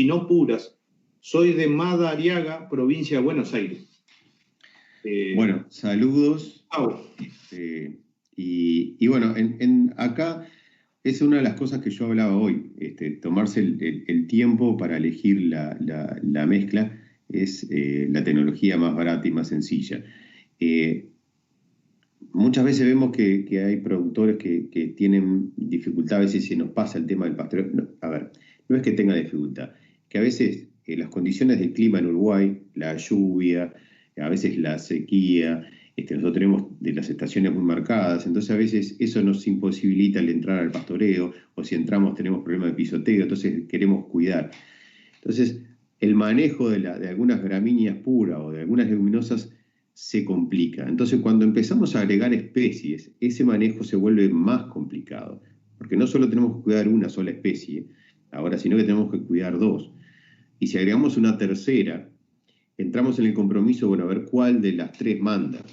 [SPEAKER 1] no puras. Soy de Madariaga, provincia de Buenos Aires.
[SPEAKER 2] Bueno, saludos. Y bueno, acá es una de las cosas que yo hablaba hoy, tomarse el tiempo para elegir la mezcla es la tecnología más barata y más sencilla. Muchas veces vemos que hay productores que tienen dificultad, a veces se nos pasa el tema del pastoreo. No, a ver, no es que tenga dificultad, que a veces las condiciones del clima en Uruguay, la lluvia, a veces la sequía, nosotros tenemos de las estaciones muy marcadas, entonces a veces eso nos imposibilita el entrar al pastoreo, o si entramos tenemos problemas de pisoteo, entonces queremos cuidar. Entonces, el manejo de algunas gramíneas puras o de algunas leguminosas se complica. Entonces, cuando empezamos a agregar especies, ese manejo se vuelve más complicado, porque no solo tenemos que cuidar una sola especie ahora, sino que tenemos que cuidar 2. Y si agregamos una tercera, entramos en el compromiso, bueno, a ver cuál de las 3 manda.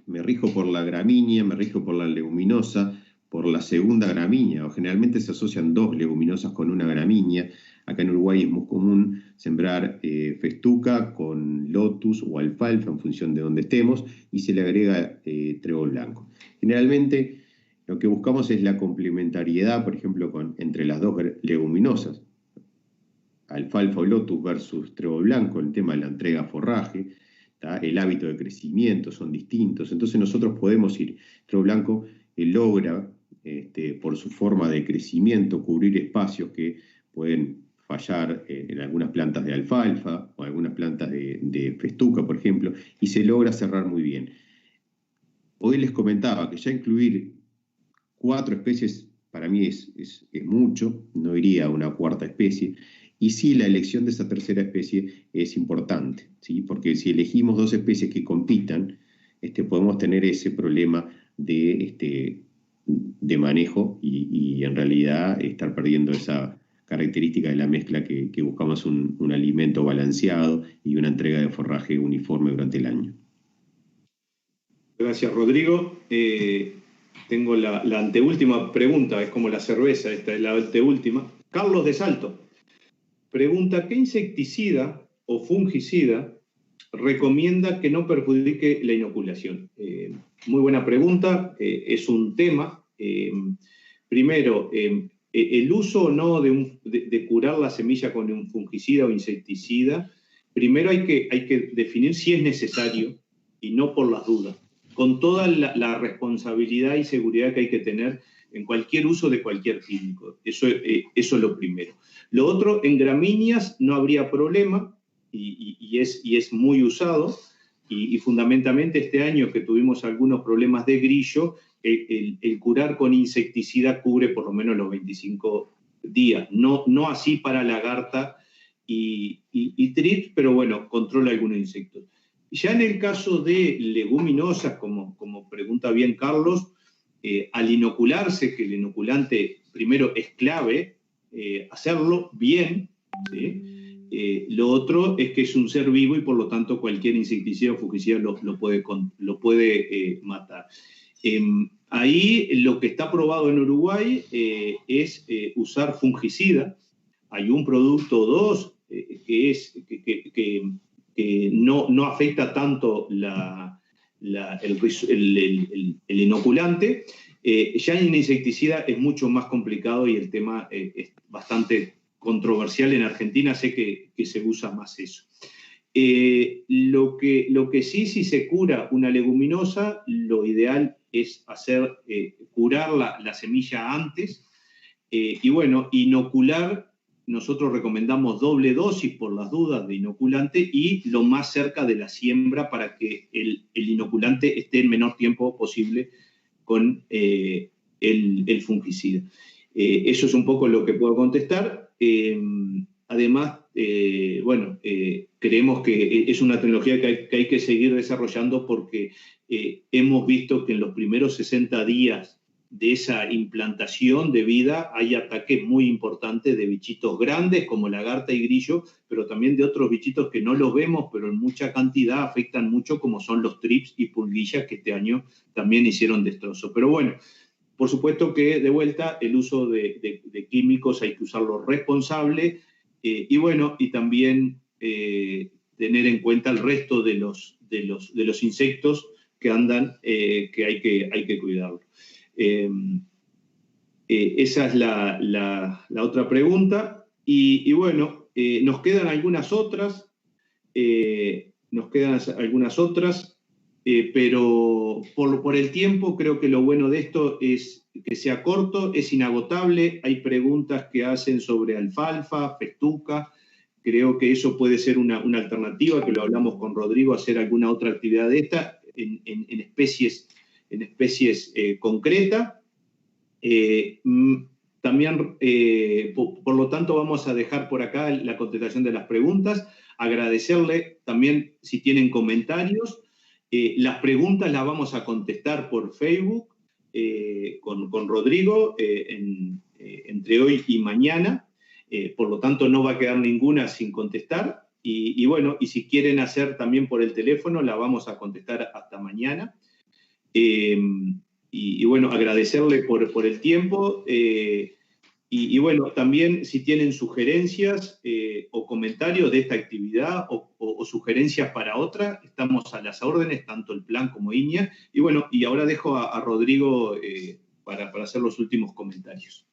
[SPEAKER 2] Me rijo por la gramínea, me rijo por la leguminosa, por la segunda gramínea, o generalmente se asocian 2 leguminosas con una gramínea. Acá en Uruguay es muy común sembrar festuca con lotus o alfalfa en función de donde estemos, y se le agrega trébol blanco. Generalmente lo que buscamos es la complementariedad, por ejemplo, entre las 2 leguminosas, alfalfa o lotus versus trébol blanco, el tema de la entrega forraje, el hábito de crecimiento son distintos, entonces nosotros podemos ir. Trébol blanco logra, por su forma de crecimiento, cubrir espacios que pueden fallar en algunas plantas de alfalfa o algunas plantas de festuca, por ejemplo, y se logra cerrar muy bien. Hoy les comentaba que ya incluir 4 especies para mí es mucho, no iría a una 4ª especie, y sí, la elección de esa tercera especie es importante, ¿sí? Porque si elegimos 2 especies que compitan, podemos tener ese problema de manejo y en realidad estar perdiendo esa característica de la mezcla que buscamos un alimento balanceado y una entrega de forraje uniforme durante el año.
[SPEAKER 1] Gracias, Rodrigo. Tengo la anteúltima pregunta, es como la cerveza, esta es la anteúltima. Carlos de Salto pregunta, ¿qué insecticida o fungicida recomienda que no perjudique la inoculación? Muy buena pregunta, es un tema. Primero, el uso o no de curar la semilla con un fungicida o insecticida, primero hay que definir si es necesario y no por las dudas. con toda la responsabilidad y seguridad que hay que tener en cualquier uso de cualquier químico. Eso es lo primero. Lo otro, en gramíneas no habría problema y es muy usado. Y fundamentalmente este año que tuvimos algunos problemas de grillo, el curar con insecticida cubre por lo menos los 25 días. No así para lagarta y trips, pero bueno, controla algunos insectos. Ya en el caso de leguminosas, como pregunta bien Carlos, al inocularse, que el inoculante primero es clave, hacerlo bien, ¿sí? Lo otro es que es un ser vivo y por lo tanto cualquier insecticida o fungicida lo puede matar. Ahí lo que está probado en Uruguay es usar fungicida. Hay un producto o dos que no afecta tanto el inoculante. Ya en insecticida es mucho más complicado y el tema es bastante controversial. En Argentina sé que se usa más eso. Lo que sí, si se cura una leguminosa, lo ideal es curar la semilla antes y bueno, inocular. Nosotros recomendamos doble dosis por las dudas de inoculante y lo más cerca de la siembra para que el inoculante esté el menor tiempo posible con el fungicida. Eso es un poco lo que puedo contestar. Además, creemos que es una tecnología que hay que seguir desarrollando porque hemos visto que en los primeros 60 días de esa implantación de vida hay ataques muy importantes de bichitos grandes como lagarta y grillo, pero también de otros bichitos que no los vemos, pero en mucha cantidad afectan mucho, como son los trips y pulguillas, que este año también hicieron destrozo. Pero bueno, por supuesto que de vuelta el uso de químicos hay que usarlo responsable y bueno, y también tener en cuenta el resto de los insectos que andan, que hay que cuidarlo. Esa es la otra pregunta. Y bueno, nos quedan algunas otras, pero por el tiempo creo que lo bueno de esto es que sea corto, es inagotable. Hay preguntas que hacen sobre alfalfa, festuca. Creo que eso puede ser una alternativa, que lo hablamos con Rodrigo, hacer alguna otra actividad de esta en especies concretas. También, por lo tanto, vamos a dejar por acá la contestación de las preguntas. Agradecerle también si tienen comentarios. Las preguntas las vamos a contestar por Facebook con Rodrigo entre hoy y mañana. Por lo tanto, no va a quedar ninguna sin contestar. Y bueno, y si quieren hacer también por el teléfono, la vamos a contestar hasta mañana. Y bueno, agradecerle por el tiempo. Y bueno, también si tienen sugerencias o comentarios de esta actividad o sugerencias para otra, estamos a las órdenes, tanto el plan como Iña. Y bueno, y ahora dejo a Rodrigo para hacer los últimos comentarios.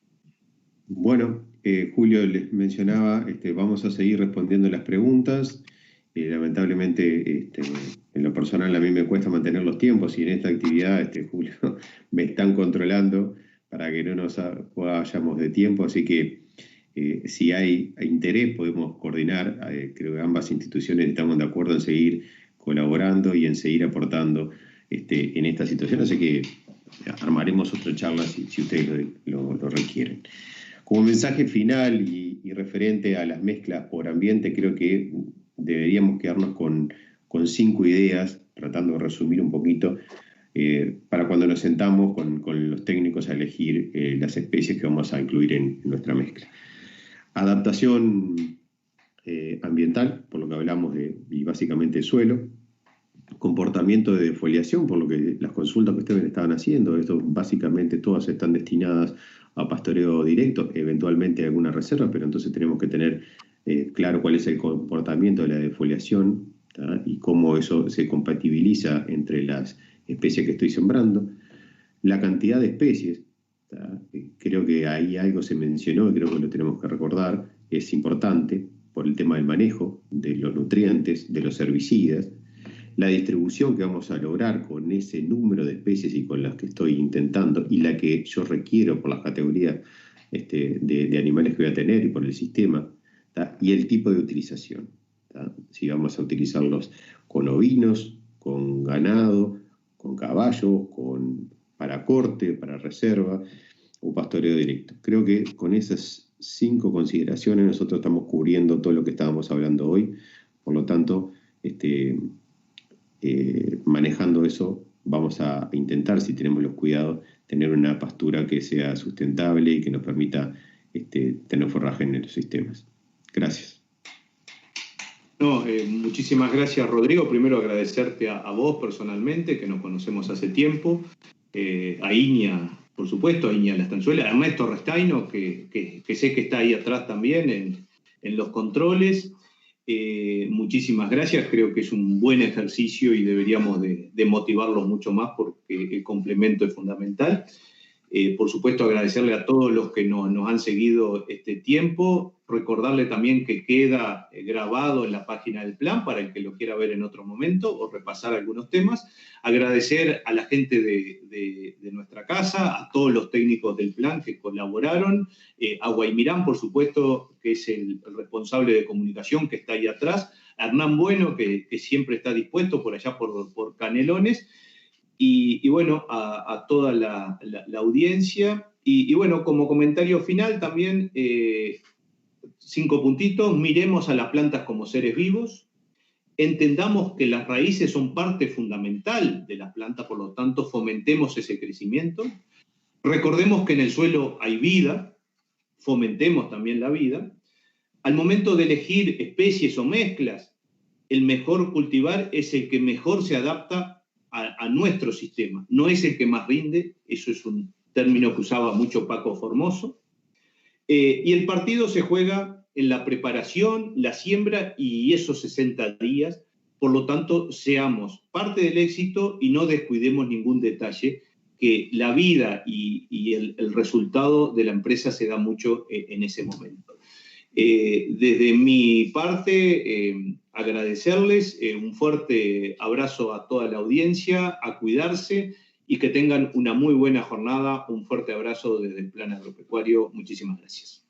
[SPEAKER 2] Bueno, Julio les mencionaba, vamos a seguir respondiendo las preguntas. Lamentablemente, en lo personal a mí me cuesta mantener los tiempos y en esta actividad, Julio, me están controlando para que no nos vayamos de tiempo, así que si hay interés podemos coordinar. Creo que ambas instituciones estamos de acuerdo en seguir colaborando y en seguir aportando en esta situación, así que armaremos otra charla si ustedes lo requieren. Como mensaje final y referente a las mezclas por ambiente, creo que deberíamos quedarnos con 5 ideas, tratando de resumir un poquito, para cuando nos sentamos con los técnicos a elegir las especies que vamos a incluir en nuestra mezcla. Adaptación ambiental, por lo que hablamos y básicamente de suelo. Comportamiento de defoliación, por lo que las consultas que ustedes estaban haciendo, esto básicamente todas están destinadas a pastoreo directo, eventualmente alguna reserva, pero entonces tenemos que tener claro cuál es el comportamiento de la defoliación, ¿tá? Y cómo eso se compatibiliza entre las especies que estoy sembrando. La cantidad de especies, ¿tá? Creo que ahí algo se mencionó y creo que lo tenemos que recordar, es importante por el tema del manejo de los nutrientes, de los herbicidas. la distribución que vamos a lograr con ese número de especies y con las que estoy intentando y la que yo requiero por las categorías de animales que voy a tener y por el sistema, ¿tá? Y el tipo de utilización, ¿tá? Si vamos a utilizarlos con ovinos, con ganado, con caballos, para corte, para reserva o pastoreo directo. Creo que con esas 5 consideraciones nosotros estamos cubriendo todo lo que estábamos hablando hoy. Por lo tanto, manejando eso, vamos a intentar, si tenemos los cuidados, tener una pastura que sea sustentable y que nos permita tener forraje en los sistemas. Gracias.
[SPEAKER 1] No, muchísimas gracias, Rodrigo. Primero agradecerte a vos personalmente, que nos conocemos hace tiempo, a Iña, por supuesto, a Iña Lastanzuela, a Ernesto Restaino, que sé que está ahí atrás también en los controles. Muchísimas gracias, creo que es un buen ejercicio y deberíamos de motivarlos mucho más porque el complemento es fundamental. Por supuesto, agradecerle a todos los que nos han seguido este tiempo, recordarle también que queda grabado en la página del plan para el que lo quiera ver en otro momento o repasar algunos temas. Agradecer a la gente de nuestra casa, a todos los técnicos del plan que colaboraron, a Guaymirán, por supuesto, que es el responsable de comunicación que está ahí atrás, a Hernán Bueno, que siempre está dispuesto por allá por Canelones, y bueno, a toda la audiencia. Y bueno, como comentario final también, 5 puntitos: miremos a las plantas como seres vivos, entendamos que las raíces son parte fundamental de las plantas, por lo tanto fomentemos ese crecimiento, recordemos que en el suelo hay vida, fomentemos también la vida. Al momento de elegir especies o mezclas, el mejor cultivar es el que mejor se adapta a nuestro sistema, no es el que más rinde, eso es un término que usaba mucho Paco Formoso. Y el partido se juega en la preparación, la siembra y esos 60 días, por lo tanto, seamos parte del éxito y no descuidemos ningún detalle, que la vida y el resultado de la empresa se da mucho en ese momento. Desde mi parte, agradecerles, un fuerte abrazo a toda la audiencia, a cuidarse y que tengan una muy buena jornada. Un fuerte abrazo desde el Plan Agropecuario. Muchísimas gracias.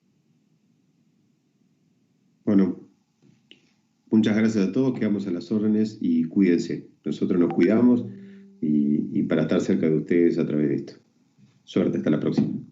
[SPEAKER 2] Bueno, muchas gracias a todos, quedamos a las órdenes y cuídense. Nosotros nos cuidamos y para estar cerca de ustedes a través de esto. Suerte, hasta la próxima.